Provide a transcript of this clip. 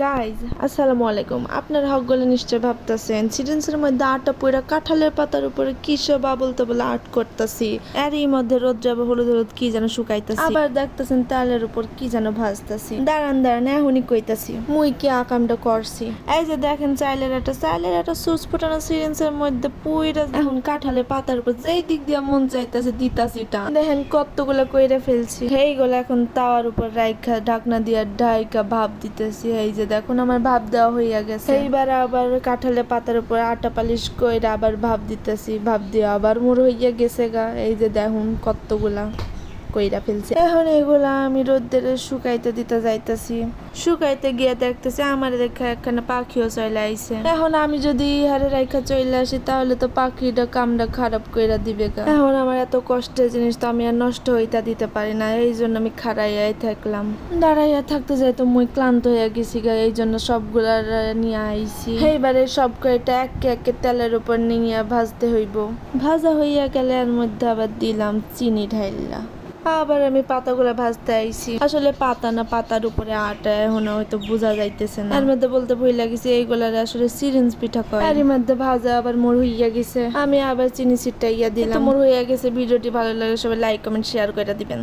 Guys আসসালামু আলাইকুম। আপনারা হকগুলো নিশ্চয় ভাবতেছেন সিরিঞ্জের মধ্যে আটা পয়রা কাঁঠালের পাতার উপরে কিসব আবল তাবল আর্ট করতেছি, এরই মধ্যে রোদ যাবে হলুদ হলুদ কি যেন শুকাইতেছি, আবার দেখতেছেন তালের উপর কি যেন ভাজতেছি। দাঁড়ান এখনই কইতাছি মুই কি আকামটা করছি। এই যে দেখেন চাইলের একটা সুচ ফুটানো সিরিঞ্জের মধ্যে পুইরা এখন কাঁঠালের পাতার উপর যেই দিক দিয়ে মন চাইতেছে দিতাছি টা দেখেন কতগুলো কইরা ফেলছি। এইগুলো এখন তাওয়ার উপর রাইখা ঢাকনা দিয়া ঢাইকা ভাপ দিতেছি। এই যে দেখুন আমার ভাপ দেওয়া হইয়া গেছে। এইবার আবার কাঁঠালের পাতার উপর আটা পালিশ কইরা আবার ভাপ দিতেছি। ভাপ দিয়ে আবার মোর হইয়া গেছে গা। এই যে দেখুন কতগুলা কইরা ফেলছি। এখন এগুলা আমি রোদ্রে শুকাইতে দিতে যাইতেছি। শুকাইতে গিয়ে দেখতেছি আমার দেখা একখানা পাখিও চলে আইছে। এখন আমি যদি হারে রাইখা চলে আসি তাহলে তো পাখিটা কামটা খারাপ কইরা দিবে গা। এখন আমার এত কষ্টের জিনিস তো আমি আর নষ্ট হইতা দিতে পারি না, এই জন্য আমি খাড়াইয়াই থাকলাম। দাঁড়াইয়া থাকতে যাই তো মুই ক্লান্ত হইয়া গেছি গা, এই জন্য সবগুলা নিয়ে আইছি। এইবারে সব কয়টা একে একে তেলের উপর নিয়ে ভাজতে হইব। ভাজা হইয়া গেলে এর মধ্যে আবার দিলাম চিনি ঢাইলা। আবার আমি পাতাগুলা ভাজতে আইছি। আসলে পাতা না পাতার উপরে আটা এখন হয়তো বোঝা যাইতেছে না। এর মধ্যে বলতে ভুল লাগিছে এইগুলার আসলে সিরিঞ্জ পিঠা কয়। এর মধ্যে ভাজা আবার মোর হইয়া গেছে। আমি আবার চিনি ছিটাইয়া দিলাম। মোর হইয়া গেছে। ভিডিওটি ভালো লাগে সবাই লাইক কমেন্ট শেয়ার করে দিবেন।